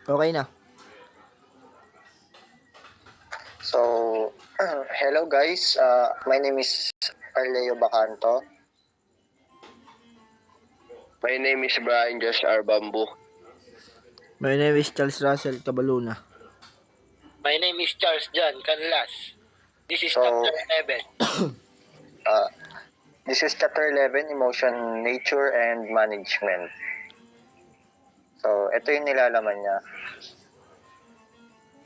Okay na. So, hello guys. My name is Arleo Bacanto. My name is Bryan bambo. My name is Charles Russell Cabaluna. My name is Charles John Canlas. This is So, chapter 11. uh, this is chapter 11, Emotion, Nature, and Management. So, ito yung nilalaman niya.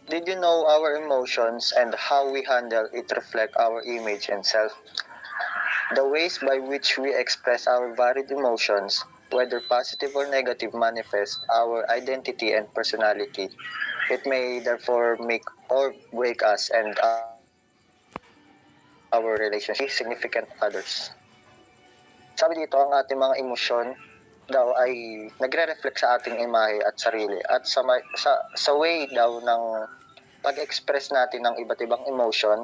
Did you know our emotions and how we handle it reflect our image and self? The ways by which we express our varied emotions, whether positive or negative, manifest our identity and personality. It may therefore make or break us and our relationship significant others. Sabi dito, ang ating mga emosyon daw ay nagre-reflect sa ating imahe at sarili at sa way daw ng pag-express natin ng iba't ibang emotion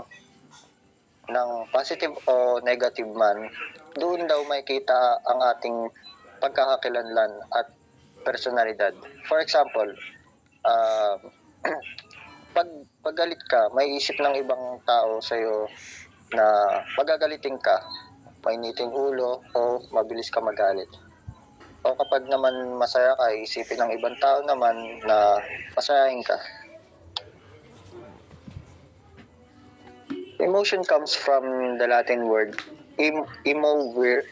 ng positive o negative man, doon daw makikita ang ating pagkakakilanlan at personalidad. For example, uh, pag galit ka, may isip ng ibang tao sa'yo na magagalitin ka, mainiting ulo o mabilis ka magalit. O kapag naman masaya ka, isipin ng ibang tao naman na masayahin ka. Emotion comes from the Latin word immover,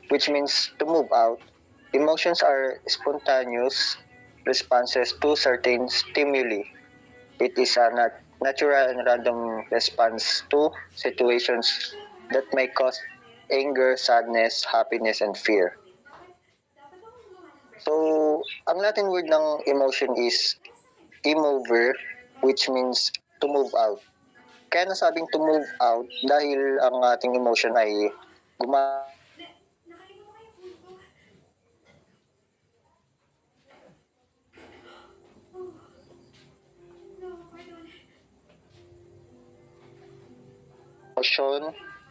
which means to move out. Emotions are spontaneous responses to certain stimuli. It is a natural and random response to situations that may cause anger, sadness, happiness, and fear. So, ang Latin word ng emotion is immover, which means to move out. Kaya nasabing to move out dahil ang ating emotion ay emotion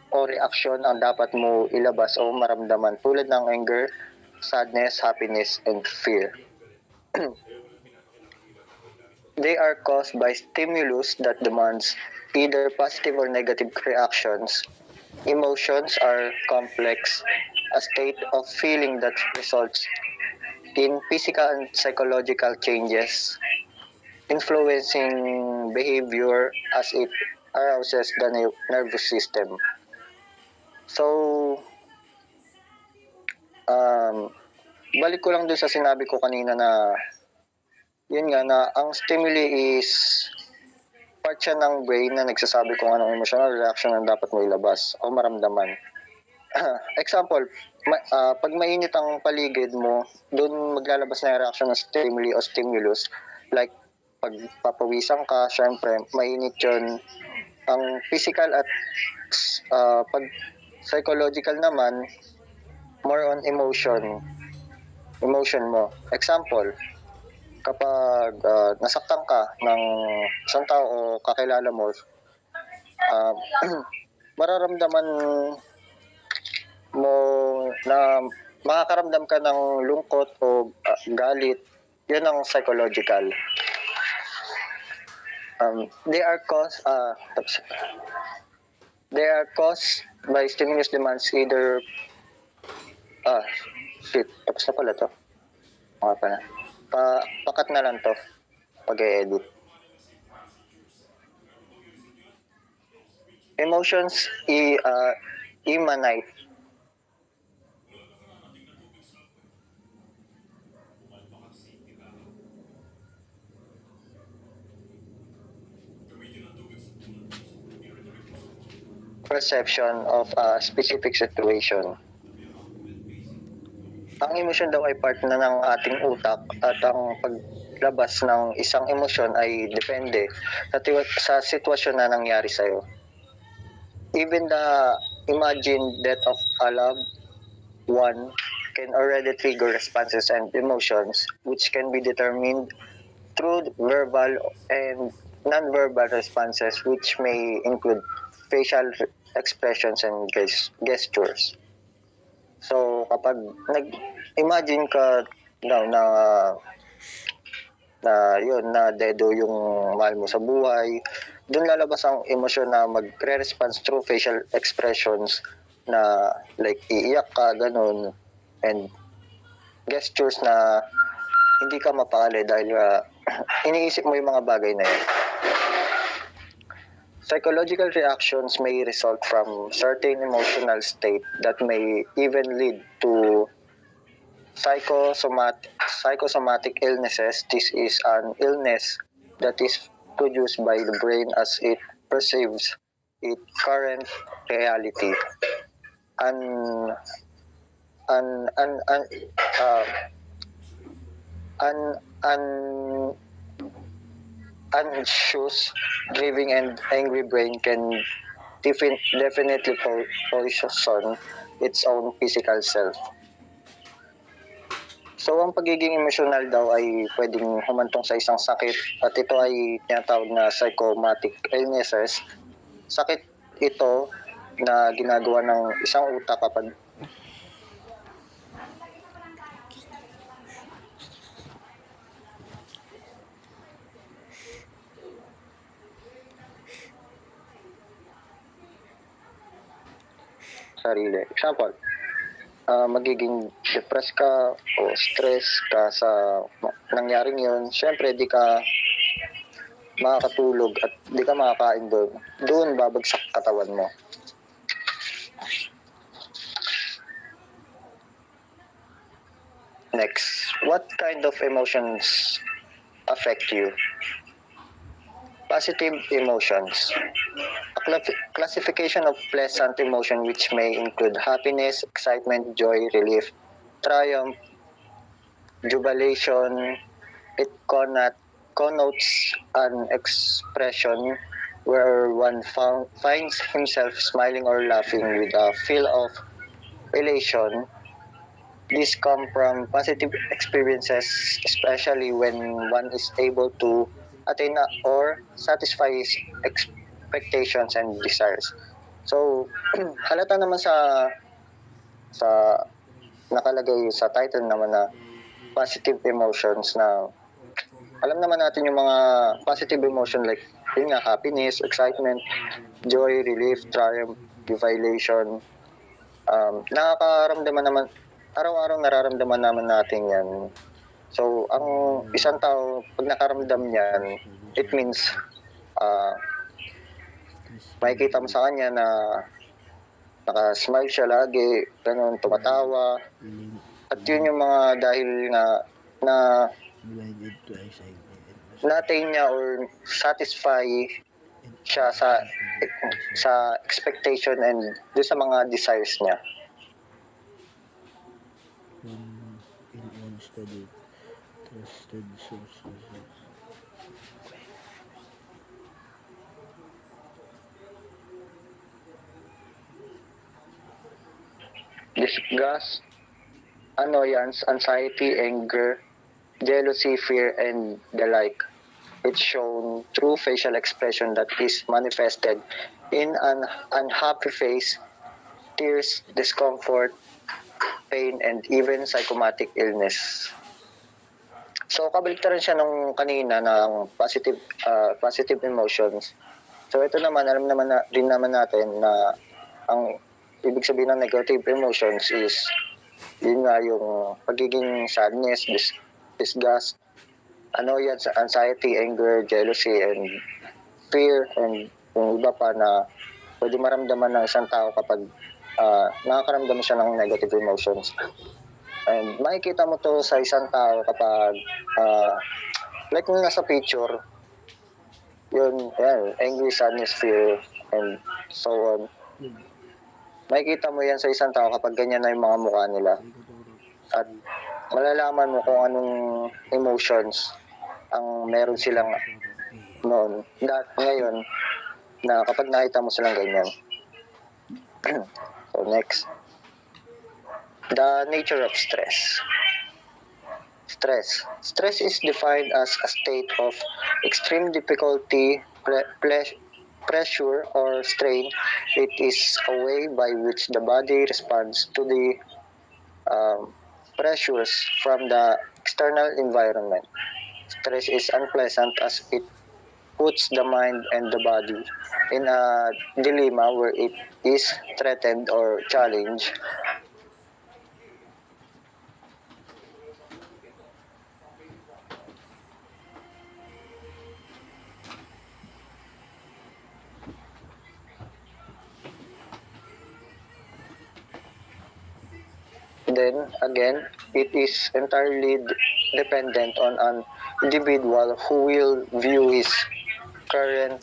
o reaksyon ang dapat mo ilabas o maramdaman tulad ng anger, sadness, happiness, and fear. They are caused by stimulus that demands either positive or negative reactions. Emotions are complex, a state of feeling that results in physical and psychological changes, influencing behavior as it arouses the nervous system. So, balik ko lang dun sa sinabi ko kanina na yun nga na ang stimuli is part siya ng brain na nagsasabi kung anong emotional reaction ang dapat mo ilabas o maramdaman. Example, pag mainit ang paligid mo, doon maglalabas na yung reaction ng stimuli o stimulus. Like, pag papawisan ka, syempre, mainit yun. Ang physical at pag psychological naman, more on emotion mo. Example, kapag nasaktan ka ng isang tao o kakilala mo, mararamdaman mo na makakaramdam ka ng lungkot o galit. Yun ang psychological. They are caused by stimulus demands either tapos na pala to. Pakat na lang to pag-edit. Emotions emanate perception of a specific situation. Ang emosyon daw ay part na ng ating utak at ang paglabas ng isang emosyon ay depende sa sitwasyon na nangyari sa'yo. Even the imagined death of a loved one can already trigger responses and emotions which can be determined through verbal and non-verbal responses which may include facial expressions and gestures. So, kapag nag-imagine ka daw na na yun, na dedo yung mahal mo sa buhay. Doon lalabas ang emosyon na magre-response through facial expressions na like iiyak ka, ganun. And gestures na hindi ka mapakali dahil iniisip mo yung mga bagay na yun. Psychological reactions may result from certain emotional state that may even lead to psychosomatic illnesses. This is an illness that is produced by the brain as it perceives its current reality. An an an an uh, an an anxious, grieving, and angry brain can definitely poison its own physical self. So, ang pagiging emosyonal daw ay pwedeng humantong sa isang sakit at ito ay tinatawag na psychosomatic illnesses. Sakit ito na ginagawa ng isang utak kapag sarili. Example, magiging depressed ka o stress ka sa nangyaring yun. Siyempre, di ka makakatulog at di ka makakain doon. Doon babagsak katawan mo. Next, what kind of emotions affect you? Positive emotions. A classification of pleasant emotion which may include happiness, excitement, joy, relief, triumph, jubilation. It connotes an expression where one finds himself smiling or laughing with a feel of elation. These come from positive experiences, especially when one is able to attain or satisfy his expectations and desires. So, halata naman sa nakalagay sa title naman na positive emotions, na alam naman natin yung mga positive emotion like yun nga, happiness, excitement, joy, relief, triumph, jubilation. Nakakaramdaman naman, araw-araw nararamdaman naman natin yan. So, ang isang tao, pag nakaramdam yan, it means makikita mo sa kanya na naka-smile siya lagi, ganun, tumatawa. At yun yung mga dahil nga na natin niya or satisfy siya sa expectation and do sa mga desires niya. In on study, trusted sources. Disgust, annoyance, anxiety, anger, jealousy, fear, and the like. It's shown through facial expression that is manifested in an unhappy face, tears, discomfort, pain, and even psychosomatic illness. So, kabaliktaran siya nung kanina ng positive emotions. So, ito naman, alam naman din naman natin na ang ibig sabihin ng negative emotions is yun nga yung pagiging sadness, disgust, annoyance, anxiety, anger, jealousy, and fear, and yung iba pa na pwede maramdaman ng isang tao kapag nakakaramdam siya ng negative emotions. And makikita mo to sa isang tao kapag like kung nasa picture, yun, yan, angry, sadness, fear, and so on. Makikita mo yan sa isang tao kapag ganyan na yung mga mukha nila. At malalaman mo kung anong emotions ang meron silang noon. Ngayon, na kapag nakita mo silang ganyan. So, next. The nature of stress. Stress is defined as a state of extreme difficulty, pressure, or strain. It is a way by which the body responds to the pressures from the external environment. stress is unpleasant as it puts the mind and the body in a dilemma where it is threatened or challenged. Then again, it is entirely dependent on an individual who will view his current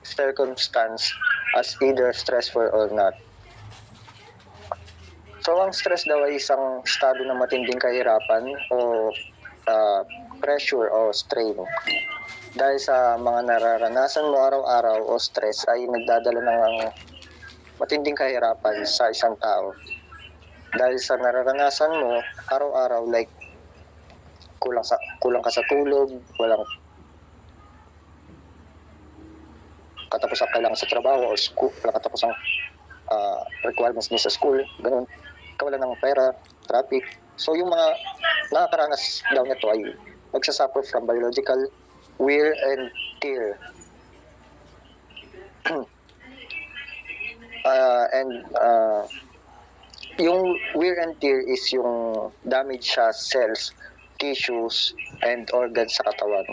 circumstance as either stressful or not. So, ang stress daw ay isang estado ng matinding kahirapan o pressure o strain. Dahil sa mga nararanasan mo araw-araw o stress ay nagdadala ng matinding kahirapan sa isang tao. Dahil sa nararanasan mo araw-araw, like kulang ka sa tulog, walang katapusan kailangan sa trabaho or school, walang katapusan requirements niya sa school, ganun. Kawalan ng pera, traffic. So yung mga nakakaranas daw nito ay magsasuffer from biological wear and tear. Yung wear and tear is yung damage sa cells, tissues, and organs sa katawan.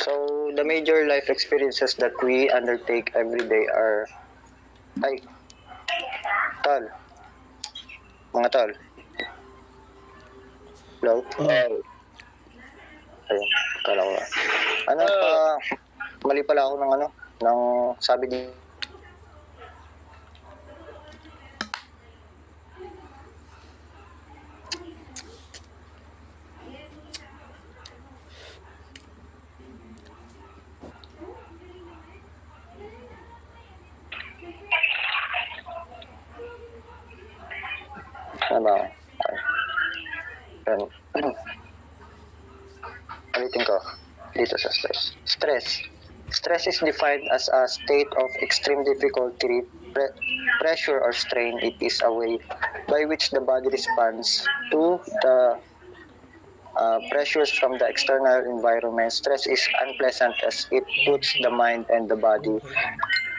So the major life experiences that we undertake every day are tol. Mga tol. Hello? Ayun, kala ko. Mali pala ako ng sabi ni ulitin ko dito sa stress. Stress is defined as a state of extreme difficulty, pressure, or strain. It is a way by which the body responds to the pressures from the external environment. Stress is unpleasant as it puts the mind and the body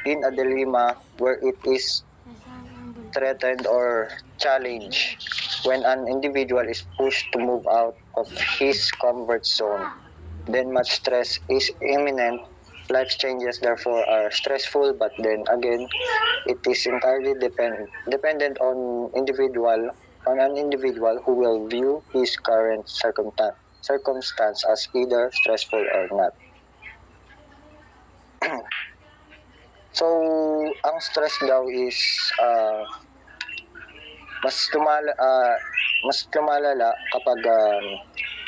in a dilemma where it is threatened or challenged when an individual is pushed to move out of his comfort zone. Then much stress is imminent. Life changes therefore are stressful, but then again, it is entirely dependent on an individual who will view his current circumstance as either stressful or not. So, ang stress daw is mas lumalala kapag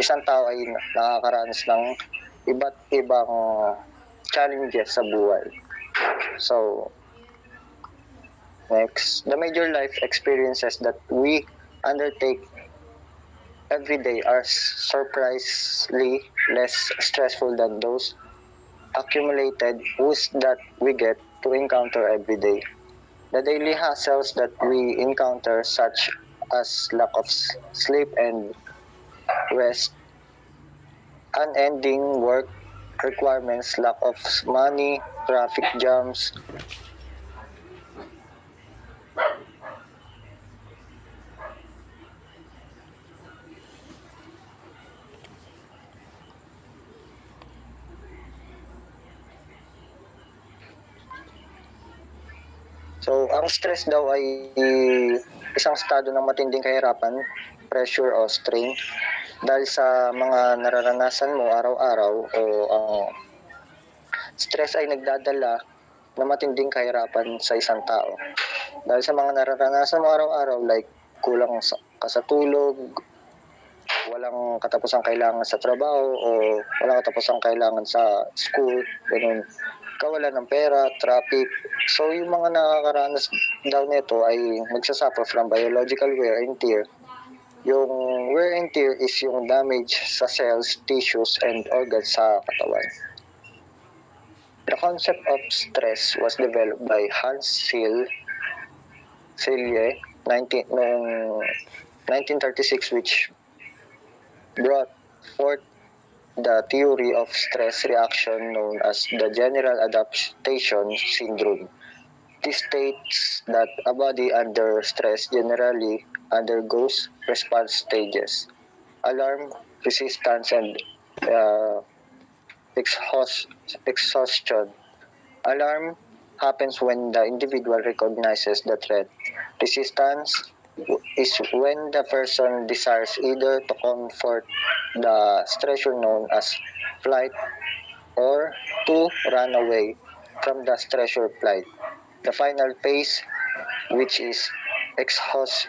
isang tao ay nakakaranas ng iba't ibang challenges sa buhay. So, next, the major life experiences that we undertake every day are surprisingly less stressful than those accumulated woes that we get to encounter every day. The daily hassles that we encounter, such as lack of sleep and rest, unending work requirements, lack of money, traffic jams, So, ang stress daw ay isang estado ng matinding kahirapan, pressure o strain dahil sa mga nararanasan mo araw-araw o ang stress ay nagdadala ng matinding kahirapan sa isang tao. Dahil sa mga nararanasan mo araw-araw like kulang ka sa tulog, walang katapusang kailangan sa trabaho o walang katapusang kailangan sa school, ganun. Kawalan ng pera, traffic. So, yung mga nakakaranas daw nito ay magsasuffer from biological wear and tear. Yung wear and tear is yung damage sa cells, tissues, and organs sa katawan. The concept of stress was developed by Hans Selye noong 1936, which brought forth the theory of stress reaction known as the general adaptation syndrome. This states that a body under stress generally undergoes response stages: alarm, resistance, and uh, exhaustion. Alarm happens when the individual recognizes the threat. Resistance is when the person desires either to comfort the stressor known as flight or to run away from the stressor flight. The final phase, which is exhaustion,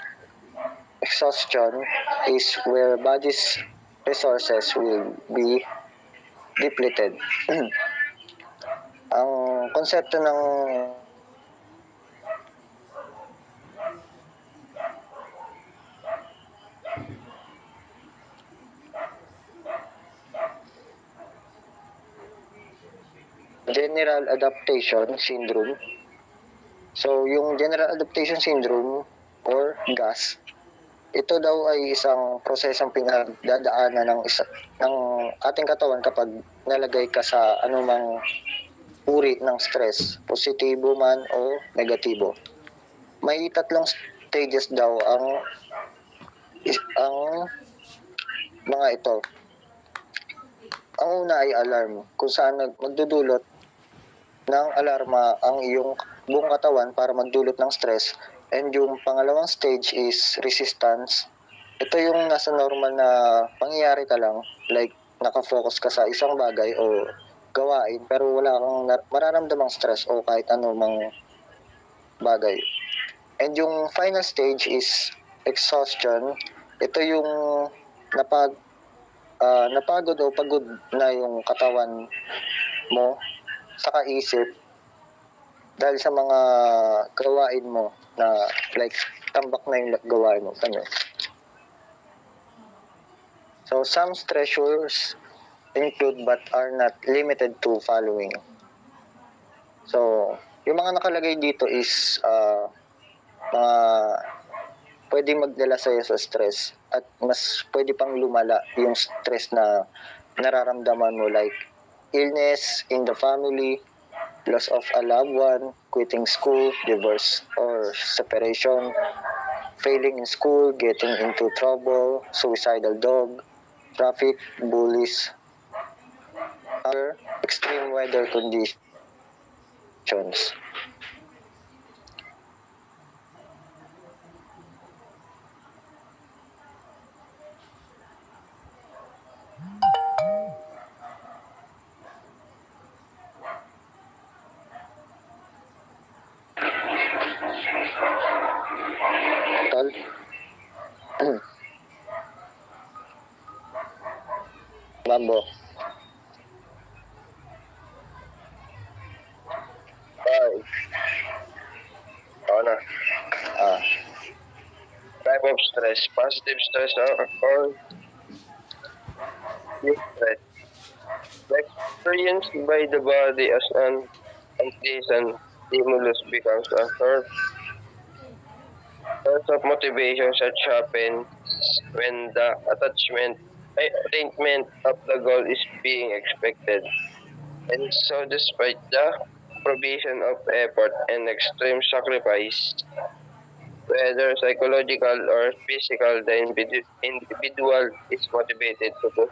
is where body's resources will be depleted. Ang konsepto ng general adaptation syndrome. So, yung general adaptation syndrome or GAS, ito daw ay isang prosesong pinagdadaanan ng ating katawan kapag nalagay ka sa anumang uri ng stress, positibo man o negatibo. May tatlong stages daw ang mga ito. Ang una ay alarm, kung saan magdudulot ng alarma ang iyong buong katawan para magdulot ng stress. And yung pangalawang stage is resistance. Ito yung nasa normal na pangyayari ka lang, like nakafocus ka sa isang bagay o gawain pero wala kang mararamdamang stress o kahit anumang bagay. And yung final stage is exhaustion. Ito yung napagod o pagod na yung katawan mo sa kaisip dahil sa mga gawain mo na like tambak na yung gawain mo. So some stressors include but are not limited to following. So yung mga nakalagay dito is mga pwedeng magdala sa'yo sa stress at mas pwede pang lumala yung stress na nararamdaman mo, like illness in the family, loss of a loved one, quitting school, divorce or separation, failing in school, getting into trouble, suicidal dog, traffic, bullies, other extreme weather conditions. Tol? Bambo. Ay, ako na. Type of stress, positive stress or negative stress. Experienced by the body as an unpleasant stimulus becomes a source of motivation, such happens when the attainment of the goal is being expected. And so despite the provision of effort and extreme sacrifice, whether psychological or physical, the individual is motivated to do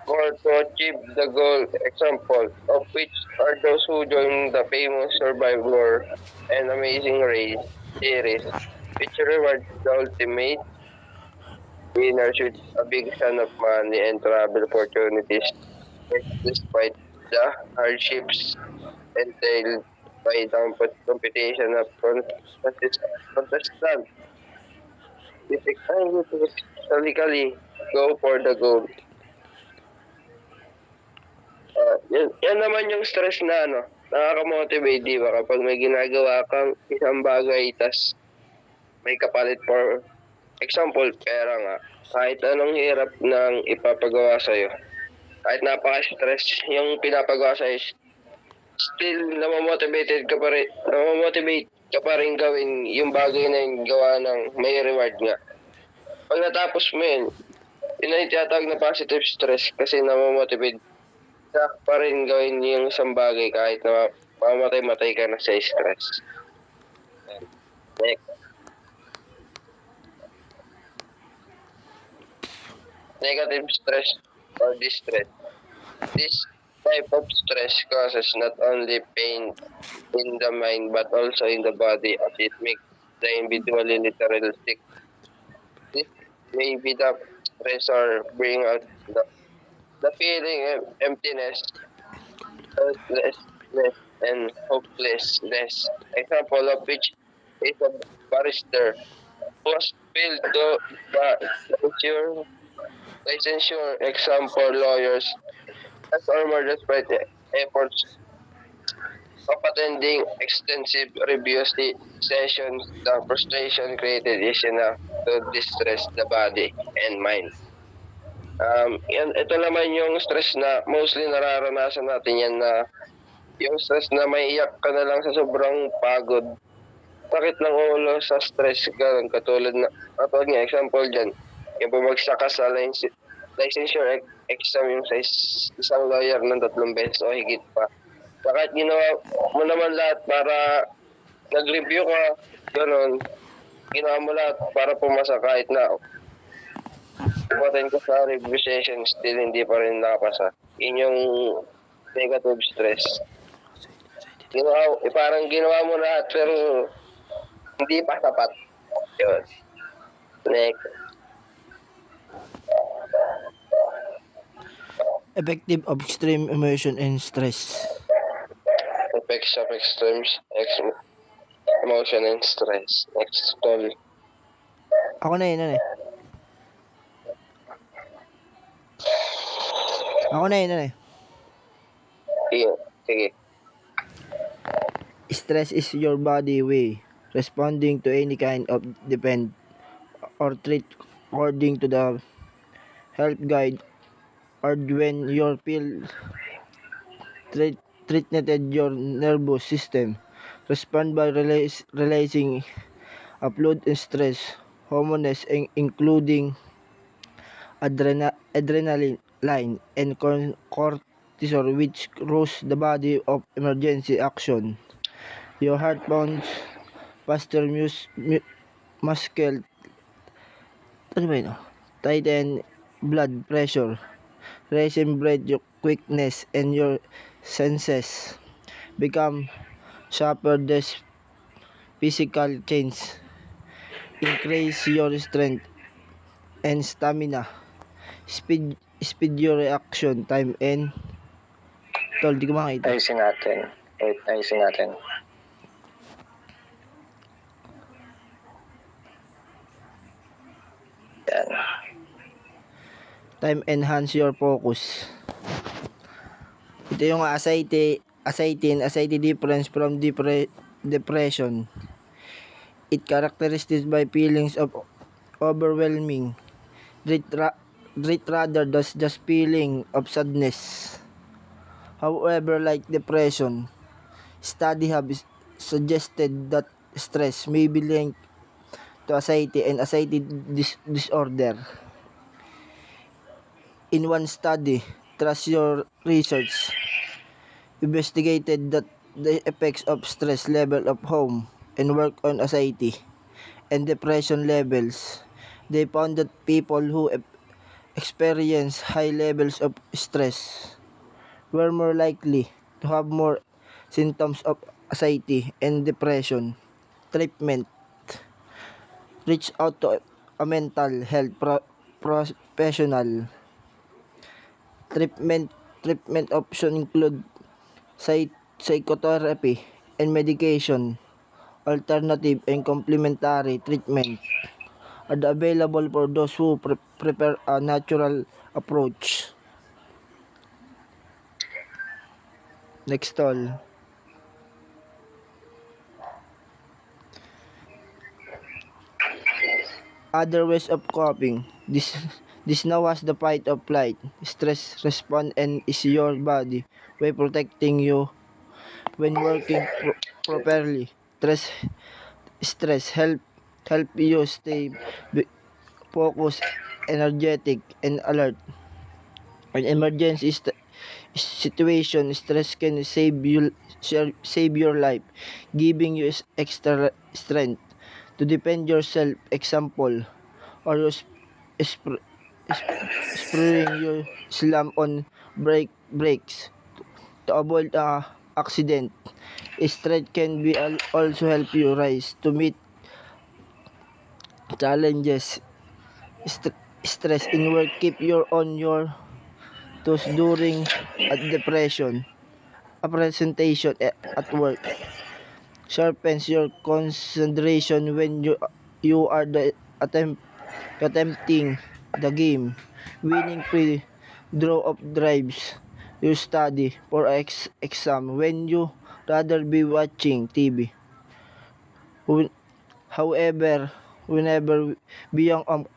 more to achieve the goal. Example of which are those who join the famous Survivor and Amazing Race series, which rewards the ultimate winners with a big sum of money and travel opportunities, despite the hardships entailed by the competition of contestants. We technically go for the goal. Yan naman yung stress na nakaka-motivate, di ba? Kapag may ginagawa kang isang bagay, tas may kapalit. For example, pera nga. Kahit anong hirap ng ipapagawa sa'yo, kahit napaka-stress yung pinapagawa sa'yo, still namamotivate ka pa rin gawin yung bagay na yung gawa ng may reward nga. Pag natapos mo yun na yung tinatawag na positive stress kasi namamotivate ka pa rin gawin yung isang bagay kahit na mamatay-matay ka na sa stress. Next. Negative stress or distress. This type of stress causes not only pain in the mind but also in the body as it makes the individual literally sick. This may be the stress or bring out the feeling of emptiness, helplessness, and hopelessness. Example of which is a barrister who has failed to licensure exam for lawyers as or despite efforts of attending extensive review sessions. The frustration created is enough to distress the body and mind. Ito naman yung stress na mostly nararanasan natin yan, na yung stress na may iyak ka na lang sa sobrang pagod, sakit ng ulo sa stress ka, katulad nga example dyan, yung bumagsak ka sa licensure exam yung sa isang lawyer ng 3 beses o higit pa. Bakit ginawa mo naman lahat para nag-review ka, gano'n, ginawa mo lahat para pumasa kahit na umaten ka sa review session, still hindi pa rin nakapasa. Yun yung negative stress. Parang ginawa mo lahat pero hindi pa sapat. Yun. Next. Effective of extreme emotion and stress. Effects of extreme emotion and stress. Next tol. Ako na yun, ano eh. Sige. Stress is your body way responding to any kind of depend or treat according to the health guide, or when you feel threatened, your nervous system respond by releasing upload and stress hormones including adrenaline and cortisol, which rouse the body of emergency action. Your heart pounds faster, muscle tighten, blood pressure rising, breath your quickness, and your senses become sharper. This physical change increase your strength and stamina, speed your reaction time, and di ko makita. Ayusin natin. Yan. Time enhance your focus. Ito yung anxiety difference from depression. It characterized by feelings of overwhelming dread rather than just feeling of sadness. However, like depression, studies have suggested that stress may be linked to anxiety and anxiety disorder. In one study, Trust Your Research investigated that the effects of stress level of home and work on anxiety and depression levels. They found that people who experience high levels of stress were more likely to have more symptoms of anxiety and depression. Treatment: reach out to a mental health professional. Treatment options include psychotherapy and medication. Alternative and complementary treatment are available for those who prefer a natural approach. Next tol. Other ways of coping. This now has the fight or flight. Stress response and is your body way protecting you when working properly. Stress help you stay focused, energetic, and alert. In emergency situation, stress can save your life, giving you extra strength to defend yourself. Example, or you sp- spring you slam on brakes to avoid a accident. Strength can be also help you rise to meet challenges. Stress in work keep you on your toes during a depression. A presentation at work sharpens your concentration when you are attempting the game. Winning free draw up drives your study for exam when you rather be watching TV. However, whenever beyond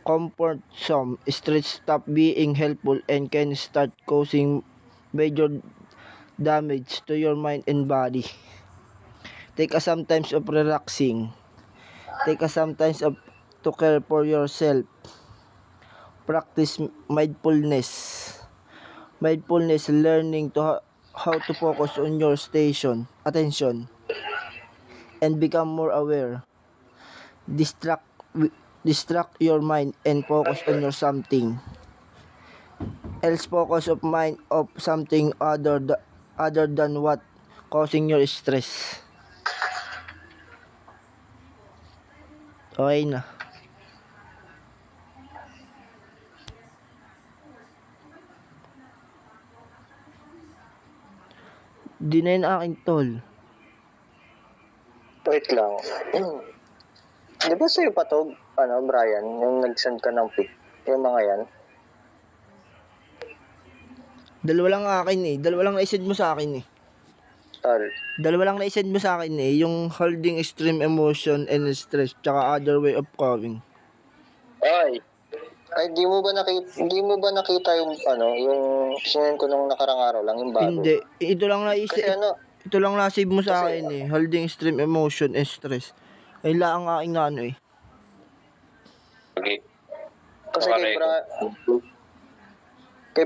comfort zone, stress stop being helpful and can start causing major damage to your mind and body. Take a sometimes of relaxing. Take a sometimes of to care for yourself. Practice mindfulness. Mindfulness learning to how to focus on your attention, and become more aware. Distract distract your mind and focus on your something. Else focus of mind of something other than what causing your stress. Okay na. Di na yun aking tol. Wait lang. Di ba sa'yo pa to, Brian, yung nag-send ka ng pic, yung mga yan? Dalawa lang akin eh. Dalawa lang na-send mo sa akin eh. Tol. Dalawa lang na-send mo sa akin eh. Yung holding extreme emotion and stress, tsaka other way of coping. Ay, Ay, di mo ba nakita yung, yung sinend ko nung nakarang araw lang, yung bago? Hindi. Ito lang Kasi ito lang na-save mo sa Kasi- akin eh. Holding extreme emotion and stress. Ay lang ang aking ano eh. okay. kasi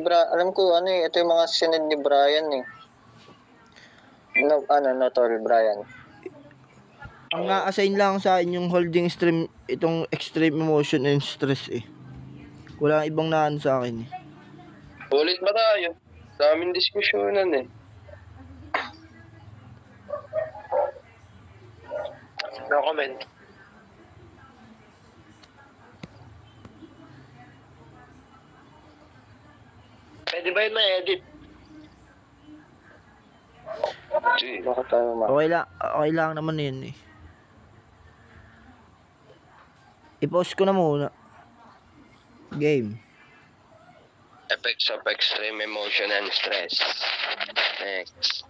alam ko, ito yung mga sinend ni Brian eh. Tol, Brian. Ang na-assign lang sa akin yung holding itong extreme emotion and stress eh. Wala ibang naan sa akin eh. Ulit ba tayo? Daming diskusyonan eh. No comment. Pwede ba yun ma-edit? Gee. Baka tayo Okay lang naman yun eh. I-post ko na muna. Game. Effects of extreme emotion and stress. Next.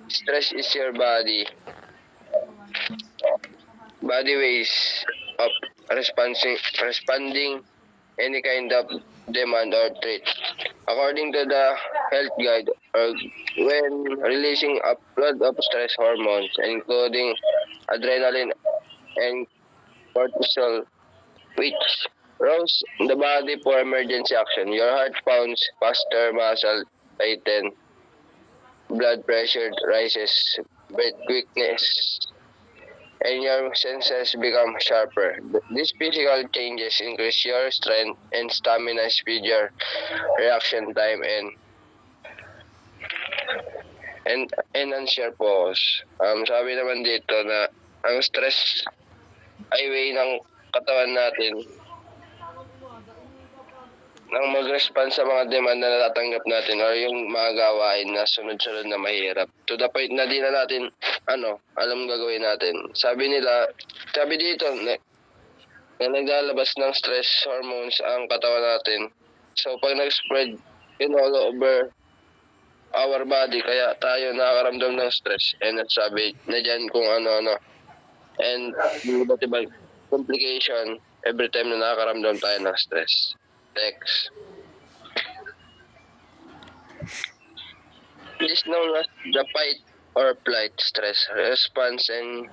Stress is your body ways of responding any kind of demand or threat. According to the health guide, when releasing a flood of stress hormones, including adrenaline and cortisol, which rouse the body for emergency action. Your heart pounds faster, muscle tighten, blood pressure rises, breath quickness, and your senses become sharper. These physical changes increase your strength and stamina, speed your reaction time, and enhance your focus. Sabi naman dito na ang stress ay way ng katawan natin nang mag-respond sa mga demand na natatanggap natin or yung mga gawain na sunod-sunod na mahirap. To the point na di na natin, alam gagawin natin. Sabi dito, na naglalabas ng stress hormones ang katawan natin. So, pag nag-spread in all over our body, kaya tayo nakakaramdam ng stress. And sabi na dyan kung ano-ano. and iba't ibang complication every time na nakakaramdam tayo ng stress. Next. It is known as the fight or flight stress response and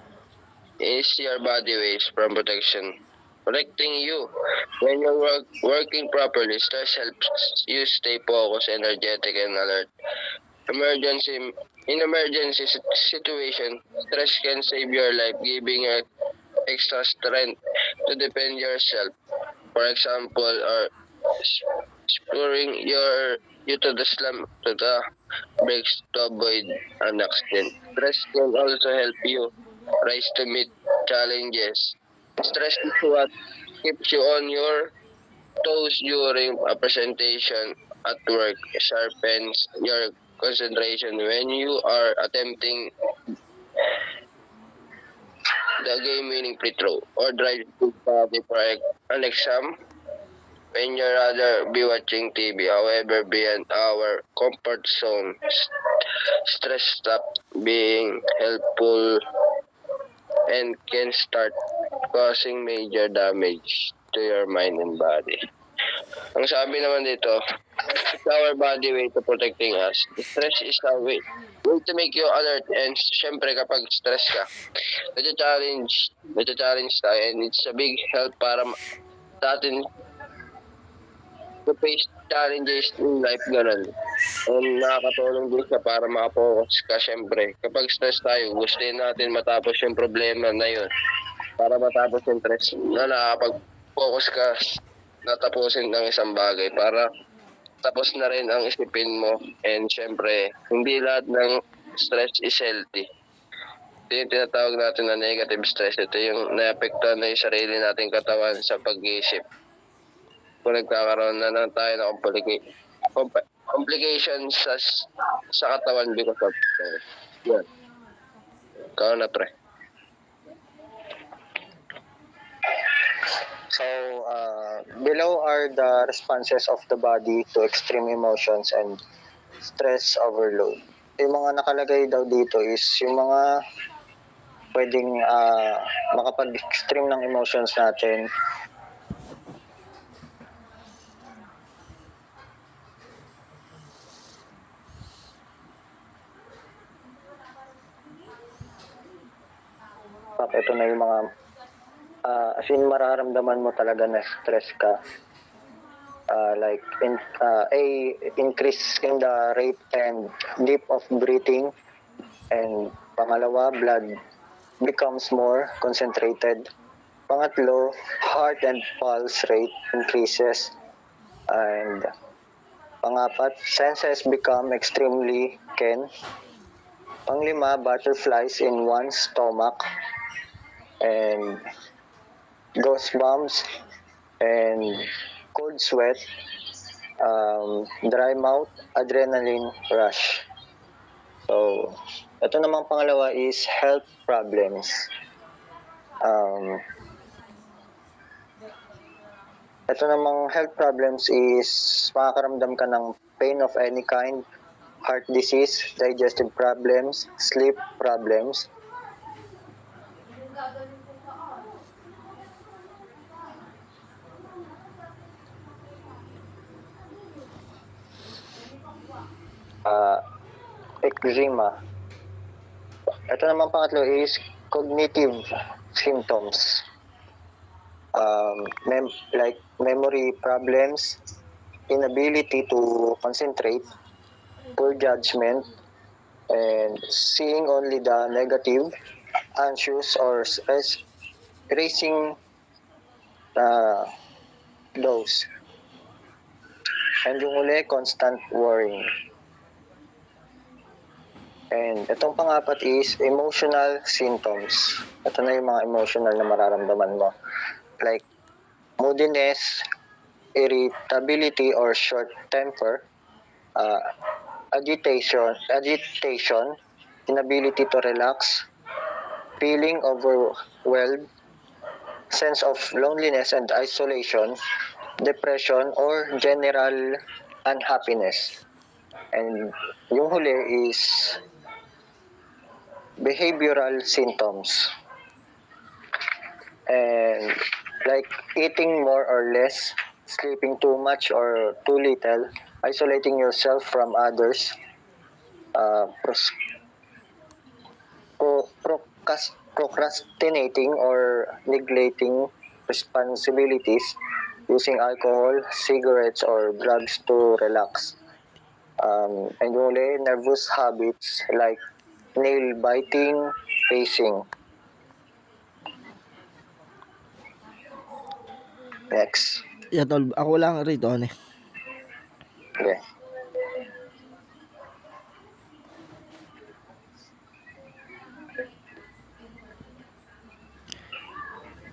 is your body ways from protection. Protecting you. When you're working properly, stress helps you stay focused, energetic, and alert. In emergency situation, stress can save your life, giving you extra strength to defend yourself. For example, or spurring you to the brakes to avoid an accident. Stress can also help you rise to meet challenges. Stress is what keeps you on your toes during a presentation at work, sharpens your concentration when you are attempting the game-winning free throw or drive to study for an exam when you rather be watching TV. However, beyond our comfort zone, stress stops being helpful and can start causing major damage to your mind and body. Ang sabi naman dito, it's our body way to protecting us. Stress is a way to make you alert, and syempre kapag stress ka, nati-challenge tayo, and it's a big help para sa atin to face challenges in life, ganun. And nakakatulong din siya para makapokus ka, syempre. Kapag stress tayo, gusto natin matapos yung problema na yun. Para matapos yung stress na nakakapag-focus ka natapusin ng isang bagay para tapos na rin ang isipin mo. And syempre, hindi lahat ng stress is healthy. Ito yung tinatawag natin na negative stress. Ito yung naapektuhan na yung sarili nating katawan sa pag-iisip. Kung nagkakaroon na lang tayo ng complications sa katawan because of stress. Yan. Ikaw na, pre. So, below are the responses of the body to extreme emotions and stress overload. Yung mga nakalagay daw dito is yung mga pwedeng makapag-extreme ng emotions natin. Ito na yung mga as in mararamdaman mo talaga na stress ka. Like increase in the rate and deep of breathing, and pangalawa, blood becomes more concentrated. Pangatlo, heart and pulse rate increases, and pangapat, senses become extremely keen. Panglima, butterflies in one's stomach, and goosebumps, and cold sweat, dry mouth, adrenaline rush. So, ito namang pangalawa is health problems. Ito namang health problems is makakaramdam ka ng pain of any kind, heart disease, digestive problems, sleep problems. Eczema. Ito naman pangatlo is cognitive symptoms. Like memory problems, inability to concentrate, poor judgment, and seeing only the negative, anxious or erasing those. And yung uli, constant worrying. And itong pangapat is emotional symptoms. Ito na yung mga emotional na mararamdaman mo. Like moodiness, irritability or short temper, agitation, inability to relax, feeling overwhelmed, sense of loneliness and isolation, depression or general unhappiness. And yung huli is behavioral symptoms. And like eating more or less, sleeping too much or too little, isolating yourself from others, procrastinating or neglecting responsibilities, using alcohol, cigarettes, or drugs to relax. And huli, nervous habits like nail biting, pacing. Next. Yeah, tol. Ako lang rito, ano eh. Okay.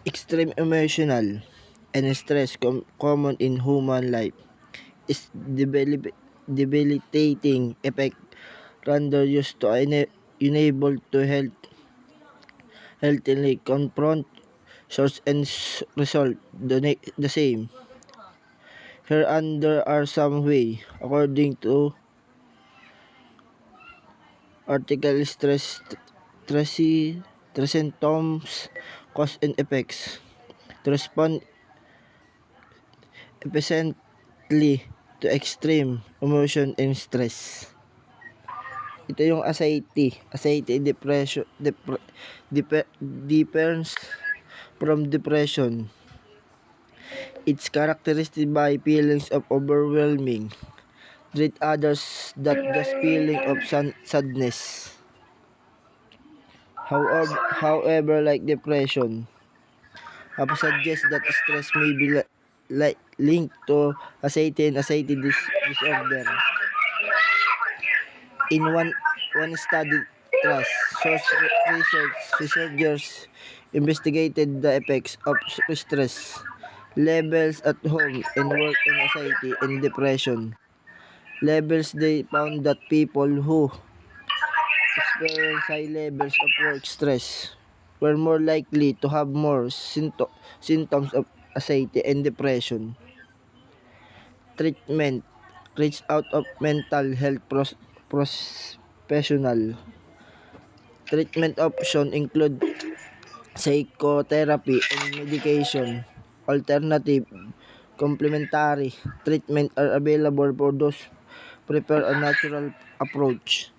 Extreme emotional and stress common in human life is debilitating effect render used to enable to healthily confront source and result the same. Here under are some way according to article stress symptoms, cause and effects to respond efficiently to extreme emotion and stress. Ito yung anxiety. Anxiety depression differs from depression. It's characterized by feelings of overwhelming dread others that just feeling of sadness. However, like depression, have suggests that stress may be like linked to anxiety disorder. In one study trust source researchers investigated the effects of stress levels at home and work on anxiety and depression levels. They found that people who experience high levels of work stress were more likely to have more symptoms of anxiety and depression. Treatment reach out of mental health professional. Treatment options include psychotherapy and medication. Alternative complementary treatment are available for those prefer a natural approach.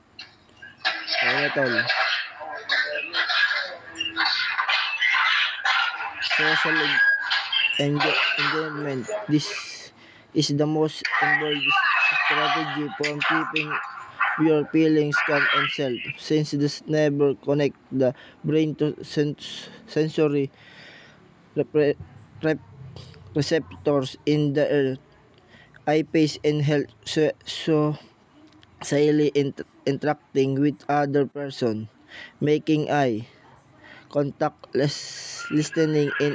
Okay, tol. Social engagement. This is the most involved strategy for keeping your feelings calm and self, since this never connect the brain to sensory repre- rep- receptors in the earth, eye pace and health silently interacting with other person, making eye contact, listening in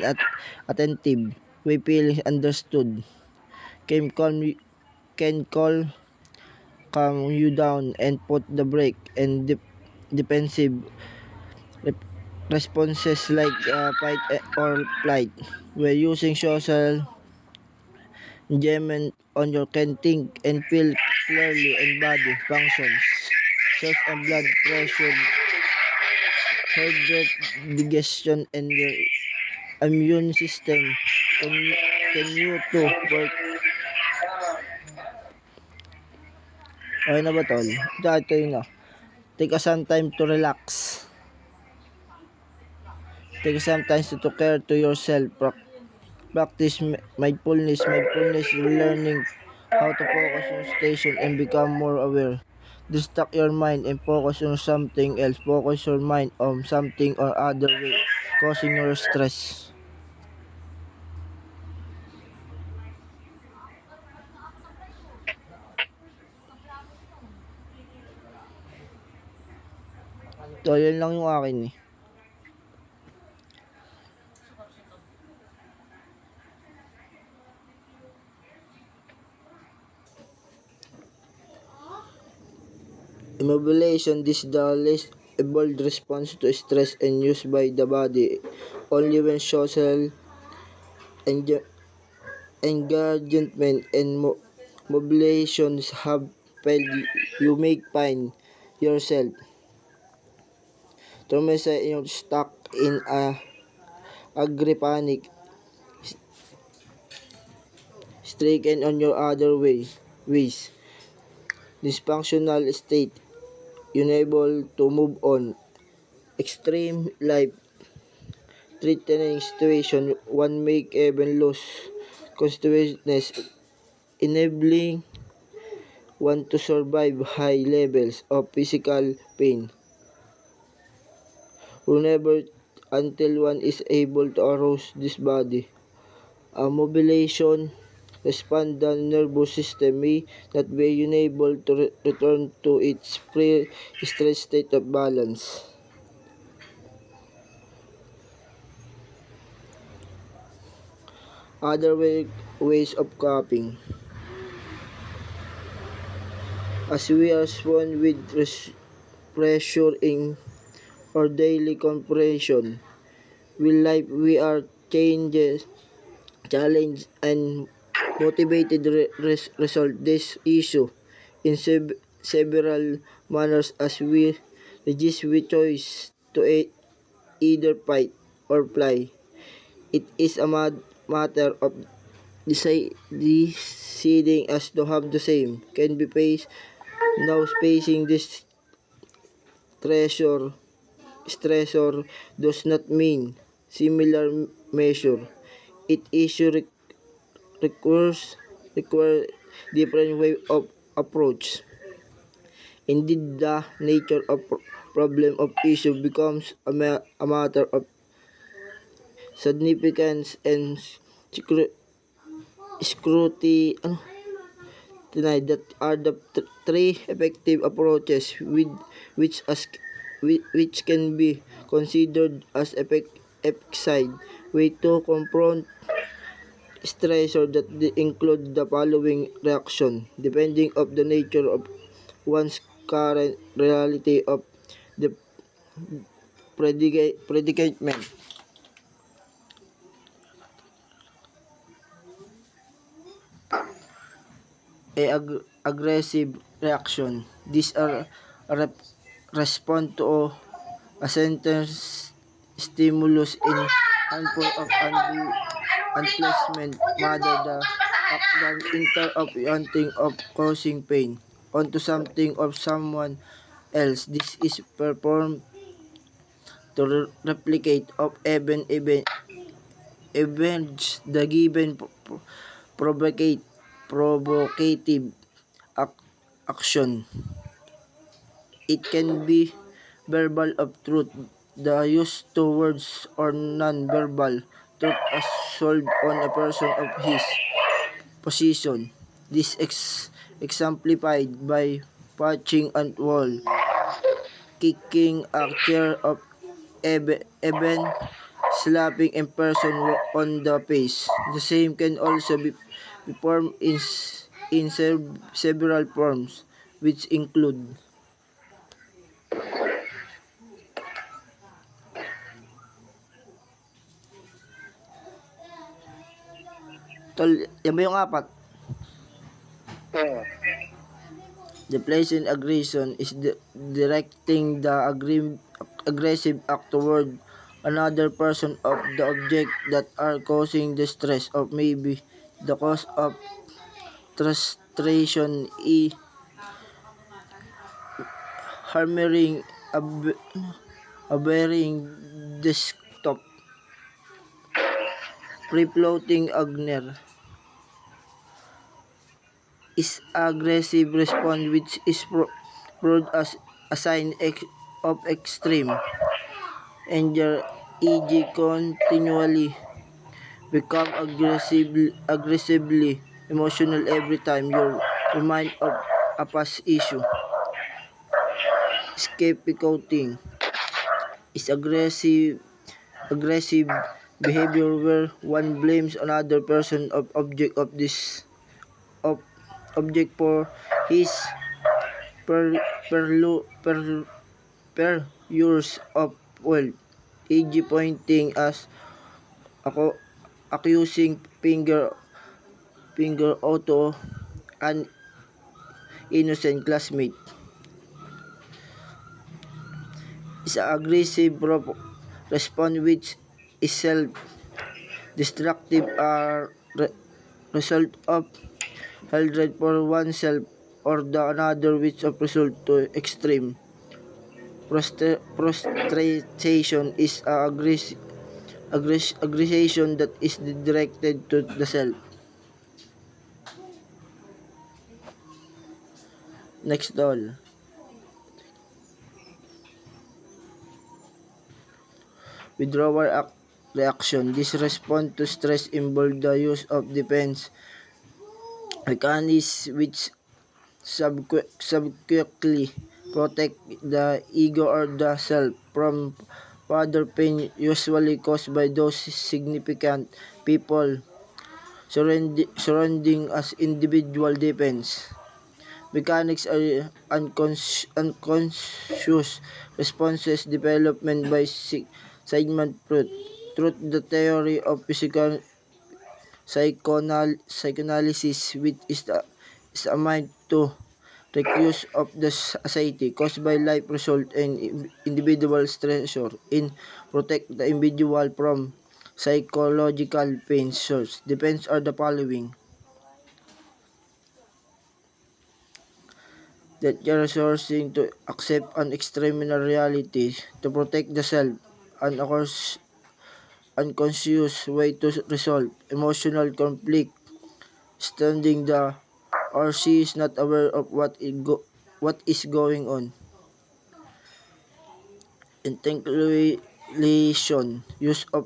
attentive way, feeling understood can calm you down and put the brake and defensive rep- responses like fight or flight. We're using social engagement on your can think and feel clearly and body functions, such as blood pressure, heart rate, digestion, and your immune system continue to work. Okay na ba, tol? Ito yun na. Take some time to relax. Take some time to care to yourself. Practice mindfulness, learning how to focus on station and become more aware. Distract your mind and focus on something else. Focus your mind on something or other way, causing your stress. So, yun lang yung akin eh. Immobilization. This is the least evolved response to stress and used by the body only when social engagement and mobilizations have failed. You may find yourself traumatized and stuck in a agree-panic, stricken on your other ways. Dysfunctional state, unable to move on. Extreme life-threatening situation, one may even lose consciousness, enabling one to survive high levels of physical pain. Whenever until one is able to arouse this body. A mobilization respond the nervous system may not be unable to return to its pre-stress state of balance. Other ways of coping. As we are sworn with pressure in our daily compression, with life we are challenged and motivated to resolve this issue in several manners as we resist with choice to either fight or fly. It is a matter of deciding as to have the same can be faced now facing this treasure stressor does not mean similar measure. It issue require different way of approach. Indeed, the nature of problem of issue becomes a matter of significance and scrutiny that are the three effective approaches with which can be considered as effective way to confront stressor that include the following reaction depending of the nature of one's current reality of the predicament. Aggressive reaction. These are a respond to a sentence stimulus in handful of unpleasant matter the than inter of wanting of causing pain onto something of someone else. This is performed to replicate of events the given provocative action. It can be verbal of truth, the use to words or non-verbal truth assault on a person of his position. This exemplified by punching at wall, kicking a chair of even slapping a person on the face. The same can also be performed in several forms, which include tol, yan ba yung apat? Hmm. The pleasant aggression is directing the aggressive act toward another person of the object that are causing the stress of maybe the cause of frustration hammering a bearing desktop free-floating agner is aggressive response which is broad as a sign of extreme anger, e.g. continually become aggressively emotional every time you're reminded of a past issue. Scapegoating is aggressive behavior where one blames another person of of object for his per, per years of wealth, e.g. pointing as ako accusing finger auto an innocent classmate is a aggressive response which is self-destructive are result of hatred for oneself or the another which of result to extreme. Prostration is a aggression that is directed to the self. Next all. Withdrawal reaction. This response to stress involves the use of defense mechanisms which subsequently protect the ego or the self from further pain usually caused by those significant people surrounding us. Individual defense mechanics are unconscious responses development by Sigmund Freud. Through the theory of physical psychoanalysis, which is a mind to recuse of the anxiety caused by life result in individual stressor in protect the individual from psychological pain source. Depends are the following: that you're resourcing to accept an external reality to protect the self, and of course unconscious way to resolve emotional conflict, standing the or she is not aware of what is going on. Intellectualization, use of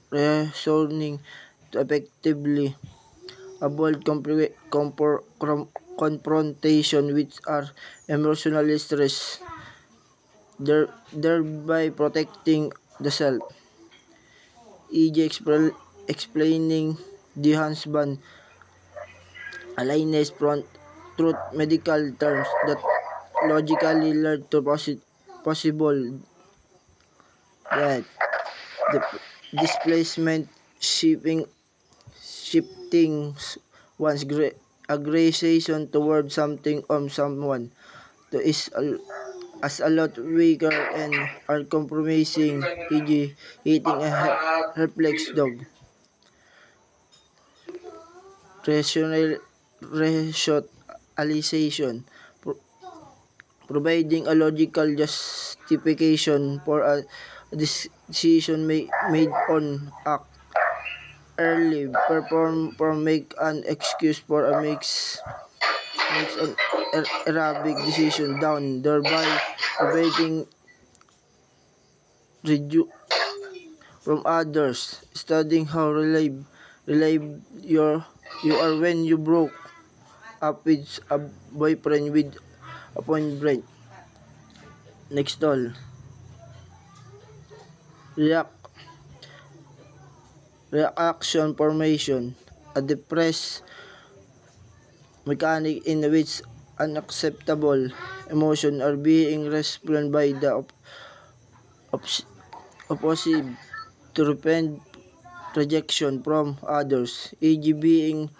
reasoning to effectively avoid confrontation which are emotionally stressed, thereby protecting the self. E.g. explaining the husband alliance front truth medical terms that logically lead to possible that the displacement shifting one's aggression toward something or someone to is as a lot weaker and uncompromising, e.g. eating a helpless dog. Rationalization, providing a logical justification for a decision made on act early, perform for make an excuse for a makes an Arabic decision down, thereby preventing redu from others. Studying how you are when you broke up with a boyfriend with a boyfriend. Next all. Reaction formation. A depressed mechanic in which unacceptable emotions are being responded by the opposite to repent rejection from others, e.g. being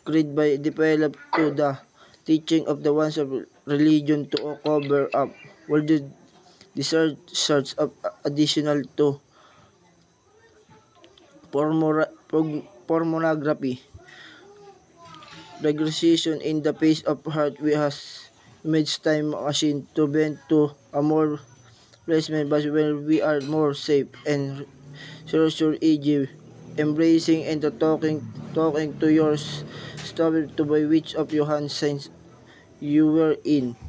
created by developed to the teaching of the ones of religion to cover up were the search of additional to pornography. Regression in the pace of heart we has image time machine to bend to a more placement but where we are more safe and secure, e.g. embracing and talking to yours story to by which of your hands signs you were in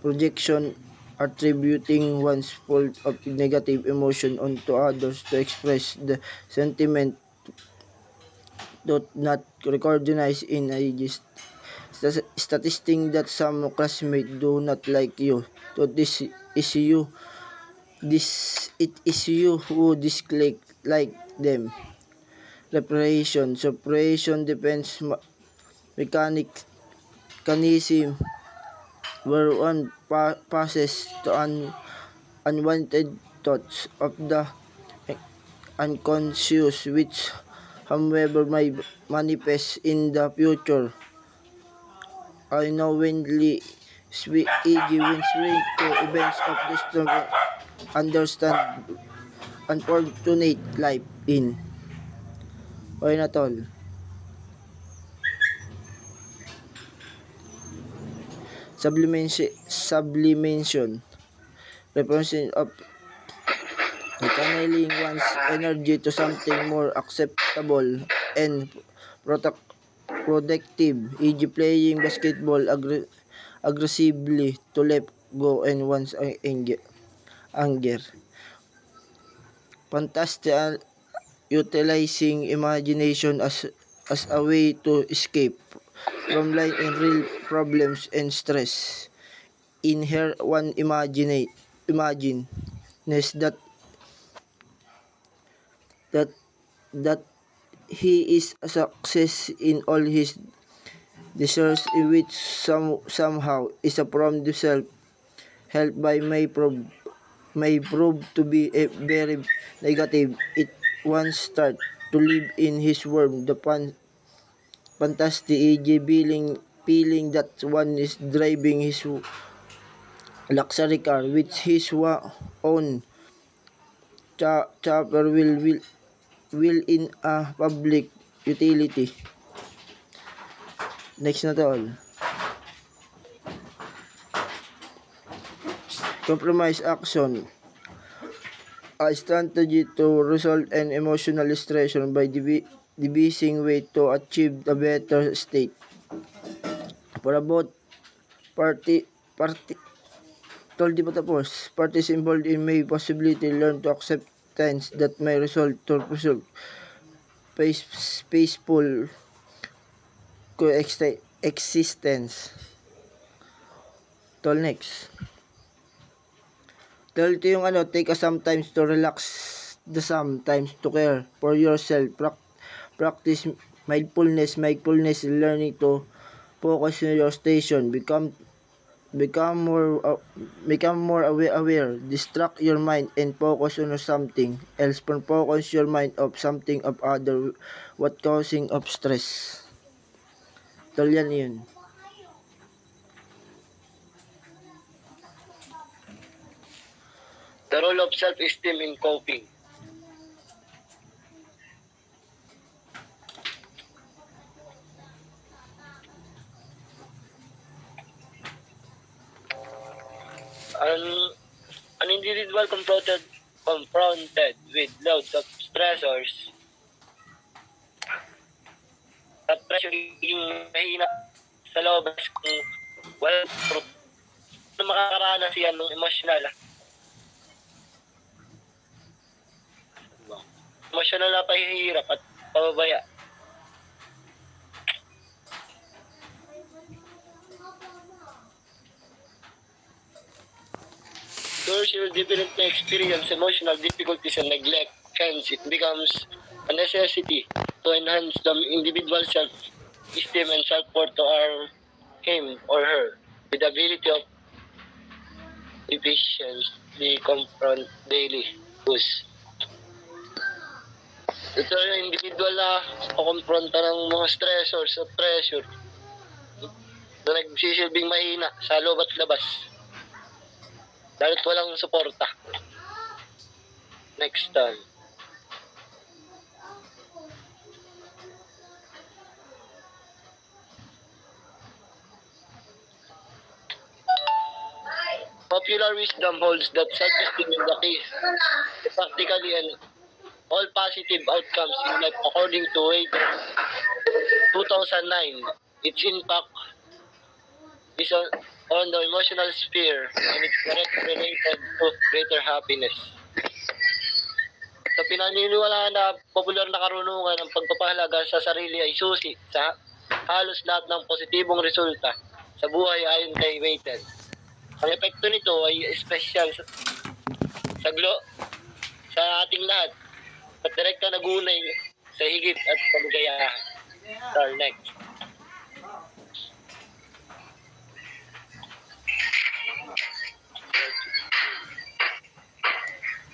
projection, attributing one's fault of negative emotion onto others to express the sentiment do not recognize in a statistic that some classmates do not like you. So it is you who dislike them. Reparation. Separation depends mechanism where one passes to unwanted thoughts of the unconscious which however may manifest in the future unknowingly, e.g. when swing to events of the understand unfortunate life in. Okay na tol. Sublimation representation of channeling one's energy to something more acceptable and productive, e.g. playing basketball aggressively to let go and one's anger. Fantastic utilizing imagination as a way to escape from life in real problems and stress. In her one imagine that that he is a success in all his desires, in which somehow is a from the self help by may prove to be a very negative. It once start to live in his world, the fantastic AJ feeling that one is driving his luxury car with his own chopper will in a public utility. Next na to all. Compromise action. A strategy to resolve an emotional stress by devising way to achieve a better state. For about party told di pa tapos, parties involved in may possibility learn to acceptance that may result to pursue peaceful coexistence. Tol next. Tol ito yung take a sometimes to relax, the sometimes to care for yourself. Practice mindfulness, learning to focus on your station, become more aware, distract your mind and focus on something else, focus your mind of something of other what causing of stress. Tol yan yun. The role of self-esteem in coping. An individual confronted with loads of stressors at pressuring mahina sa lobas kung walang truth na makakaranas yan ng emotional na pahihirap at pababaya. Those will definitely experience emotional difficulties and neglect. Hence, it becomes a necessity to enhance the individual's self-esteem and self-worth to him or her with the ability of efficiently confront daily issues. Ito yung individual na kukompronta ng mga stressors at pressure na nagsisilbing mahina sa loob at labas. Dahil walang suporta. Next time. Popular wisdom holds that self-esteem is the key to practically and all positive outcomes in life according to Waiter 2009. Its impact is on the emotional sphere and it's directly related to greater happiness. Sa pinaniniwalaan na popular na karunungan ng pagpapahalaga sa sarili ay susi sa halos lahat ng positibong resulta sa buhay ayon kay Waiter. Ang epekto nito ay espesyal sa ating lahat at direkta nagunay sa higit at kaligayahan. Next.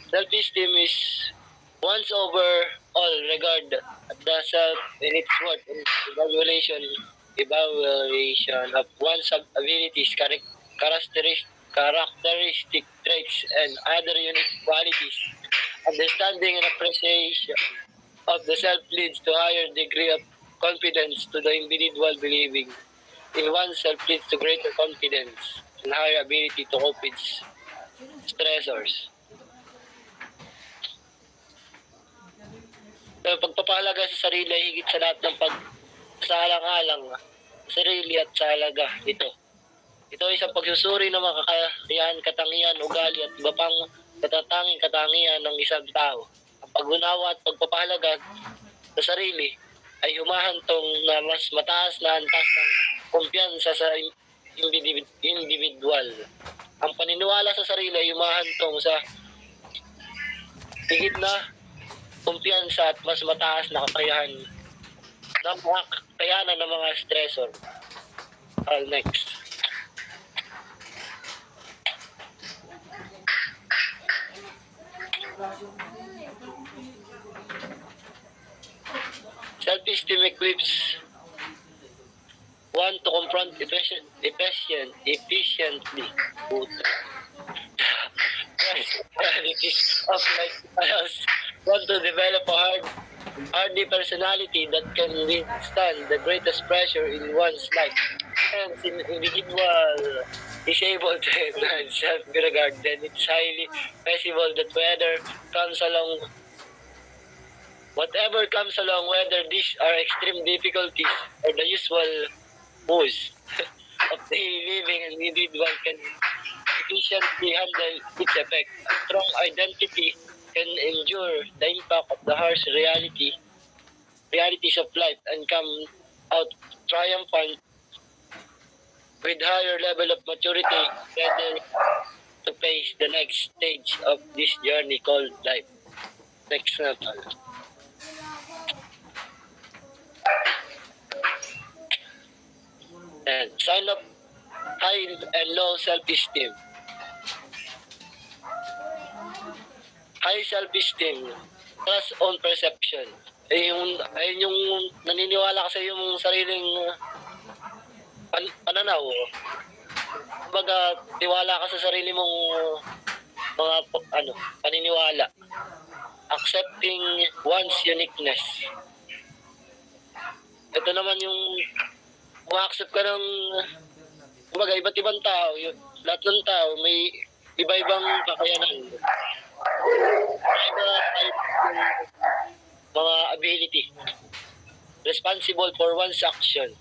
Self-esteem is once over all regard the self in its worth and evaluation of one's abilities, characteristic traits, and other unique qualities Understanding and appreciation of the self leads to higher degree of confidence to the individual. Believing in oneself leads to greater confidence and higher ability to cope with stressors. So, pagpapahalaga sa sarili ay higit sa lahat ng pagsalang-alang sa sarili at sa halaga nito. Ito ay isang pagsusuri ng mga kakayahan, katangian, ugali at iba pang natatanging katangian ng isang tao. Ang pag-unawa at pagpapahalaga sa sarili ay humahantong na mas mataas na antas ng kumpiyansa sa individual. Ang paniniwala sa sarili ay humahantong sa higit na kumpiyansa at mas mataas na kakayahan ng mga kakayanan ng mga stressor. Next. Self-esteem equips one to confront efficiently realities of life, allows one to develop a hardy personality that can withstand the greatest pressure in one's life. Hence, an individual is able to enhance self-regard, then it's highly possible that whatever comes along, whether these are extreme difficulties or the usual woes of daily living, an individual can efficiently handle its effect. A strong identity can endure the impact of the harsh realities of life and come out triumphant with higher level of maturity, ready to face the next stage of this journey called life. Next na pala. And sign of high and low self-esteem. High self-esteem, trust on perception. Ayun yung naniniwala ka sa yung sariling pananaw. Kumbaga, tiwala ka sa sarili mong mga paniniwala. Accepting one's uniqueness. Ito naman yung ma-accept ka ng kumbaga, iba't ibang tao. Lahat ng tao may iba-ibang kakayanan. Mga ability. Responsible for one's action.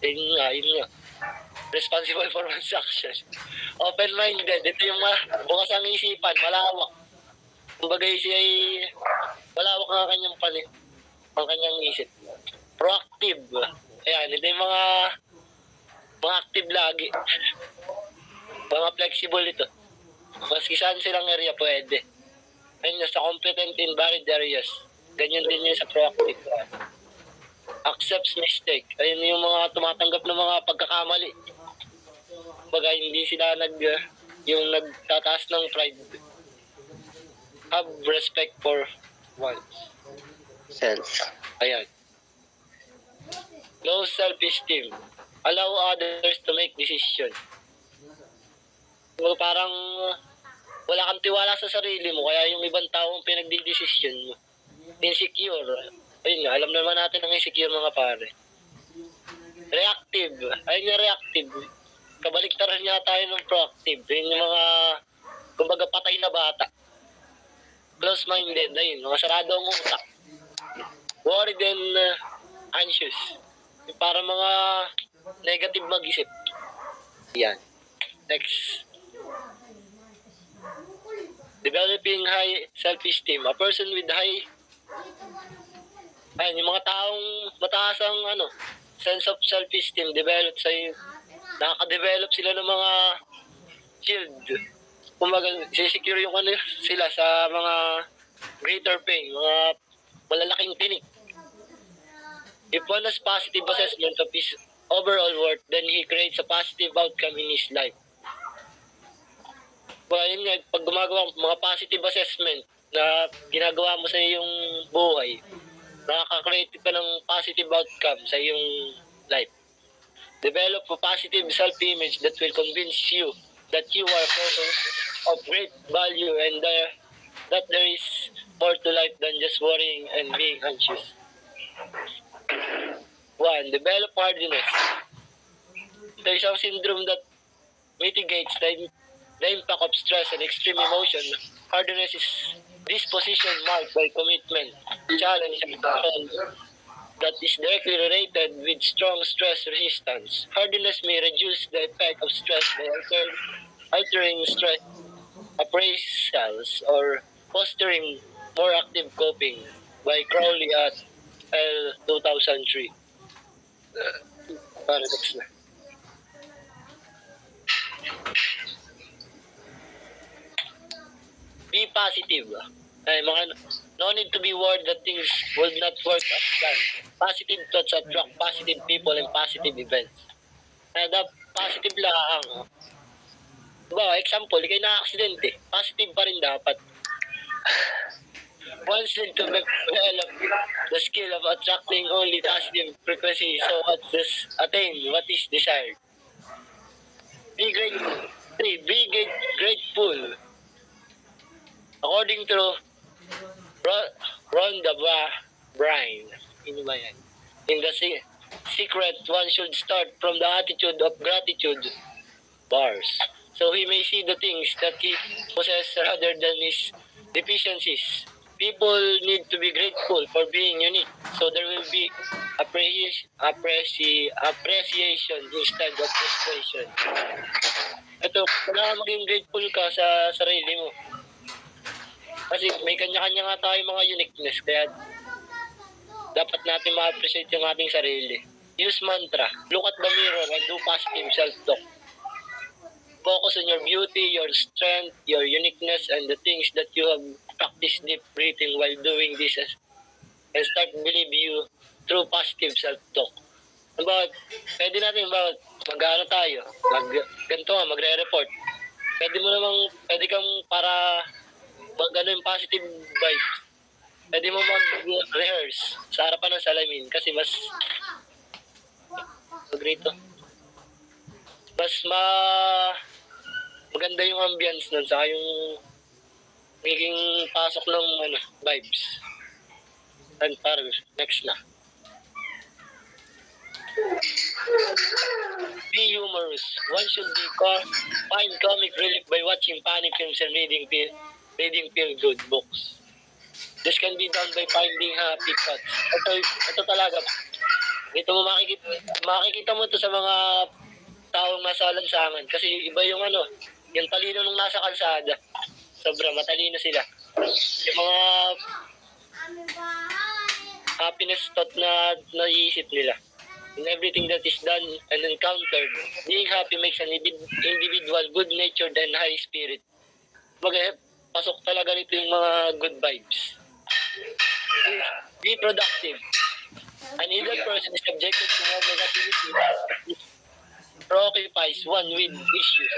Yun nga. Responsible for one's action. Open-minded. Ito yung bukas ang isipan, malawak. Kumbaga siya ay malawak ang kanyang isip. Proactive. Ayan, ito yung mga active lagi. Mga flexible ito. Maski saan silang area pwede. Ayun, sa competent in varied areas. Ganyan din yun sa proactive. Accepts mistake. Ayun yung mga tumatanggap ng mga pagkakamali. Baga hindi sila yung nagtataas ng pride. Have respect for oneself. Ayan. Low self-esteem. Allow others to make decision. Parang wala kang tiwala sa sarili mo, kaya yung ibang tao ang pinagdidesisyon mo. Insecure. Ayun nga, alam naman natin ang insecure mga pare. Reactive. Ayun nga, reactive. Kabaliktaran niya tayo ng proactive. Yun yung mga, kumbaga, patay na bata. Close-minded. Ayun, mga saradong utak. Worried and anxious. Para mga negative mag-isip. Yan. Next. Developing high self-esteem. A person with high yung mga taong mataas ang sense of self-esteem develop nakaka-develop sila ng mga shield. Kumbaga, secure yung sila sa mga greater pain, mga malalaking tinik. If one has positive assessment of his overall worth, then he creates a positive outcome in his life. Yun nga, pag gumagawa mga positive assessment na ginagawa mo sa iyong buhay, nakaka-create ka ng positive outcome sa iyong life. Develop a positive self-image that will convince you that you are a person of great value and that there is more to life than just worrying and being anxious. 1. Develop hardiness. There is a syndrome that mitigates the impact of stress and extreme emotion. Hardiness is disposition marked by commitment, challenge, and control that is directly related with strong stress resistance. Hardiness may reduce the effect of stress by altering stress appraisals or fostering more active coping by Crowley at L 2003. Paradox na. Be positive. No need to be worried that things will not work as planned. Positive thoughts attract positive people and positive events. The positive lang. Diba, example, ikay na-aksidente. Positive pa rin dapat. Once need to develop the skill of attracting only positive frequency so as attain what is desired. Be grateful. 3. Be grateful. According to Rhonda Bryan, in the secret, one should start from the attitude of gratitude bars. So he may see the things that he possesses rather than his deficiencies. People need to be grateful for being unique. So there will be appreciation instead of frustration. Ito, kailangan maging grateful ka sa sarili mo. Kasi may kanya-kanya nga tayo mga uniqueness. Kaya dapat natin ma-appreciate yung ating sarili. Use mantra. Look at the mirror and do positive self-talk. Focus on your beauty, your strength, your uniqueness, and the things that you have practiced deep breathing while doing this and start believe you through positive self-talk. About, pwede natin mag-ano tayo, ganito nga, magre-report. Pwede kang para mag-ano yung positive vibes. Pwede mo mag-rehearse sa harapan ng salamin kasi mas maganda yung ambience nun saka yung magiging pasok ng vibes. And next na. Be humorous. One should find comic relief by watching funny films and reading feel-good books. This can be done by finding happy thoughts. Ito talaga. Ito mo makikita mo to sa mga taong nasa lansangan kasi iba yung yung talino nung nasa kalsada. Sobra matalino sila. Yung mga happiness thought na naiisip nila. In everything that is done and encountered, being happy makes an individual good-natured and high spirit. Pasok talaga rito yung mga good vibes. Be productive. An idle person is subjected to more negativity preoccupies one with issues.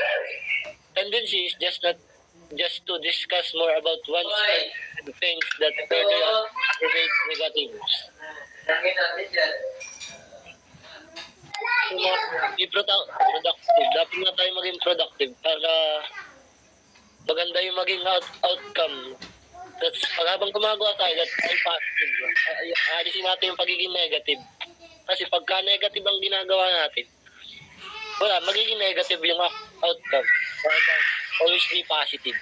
Tendency is just to discuss more about one's and things that further aggravate negatives. Be productive. Dapat na tayo maging productive para maganda yung maging outcome. That's, habang gumagawa tayo, that's positive. Alisin natin yung pagiging negative. Kasi pagka negative ang ginagawa natin, wala, magiging negative yung outcome. Always be positive.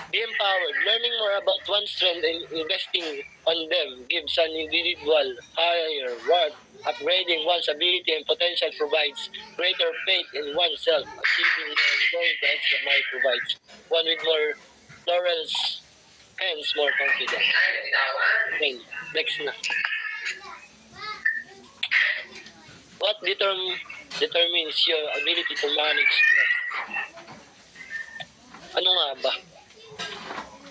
Be empowered. Learning more about one's strength and investing on them gives an individual higher worth. Upgrading one's ability and potential provides greater faith in oneself. Achieving and going the extra mile provides one with more laurels, hence more confidence. Okay, next na. What determines your ability to manage stress? Ano nga ba?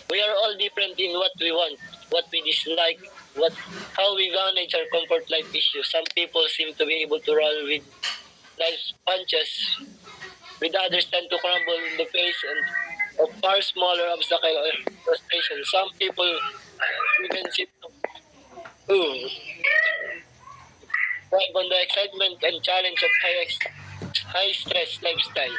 We are all different in what we want, what we dislike, how we manage our comfort life issues. Some people seem to be able to roll with life's punches, with others tend to crumble in the face of far smaller obstacle or frustration. Some people even seem to thrive on the excitement and challenge of high stress lifestyle.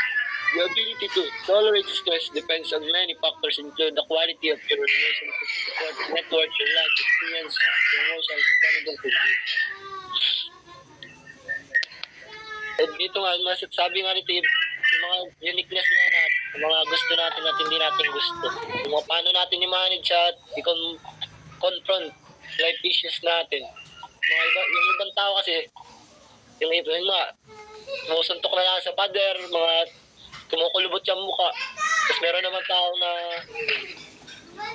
The ability to tolerate stress depends on many factors, including the quality of your relationship, support network, your life experience, your emotional intelligence, and you. At dito nga, masasabi nga nito yung mga uniqueness nga natin, yung mga gusto natin at hindi natin gusto. Yung mga paano natin i-manage at i-confront life issues natin. Yung ibang tao kasi, yung mga sumusuntok na lang sa pader, mga kumukulubot yung mukha. Tapos meron naman tao na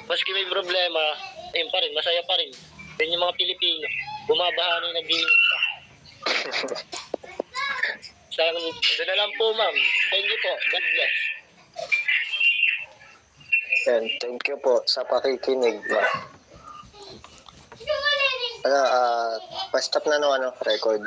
maski may problema, ayun pa rin, masaya pa rin. Yan yung mga Pilipino, bumabaha na yung nag-iinom pa. Doon na lang po, ma'am. Thank you po. God bless. Yan, thank you po sa pakikinig. Pa-stop na no, record.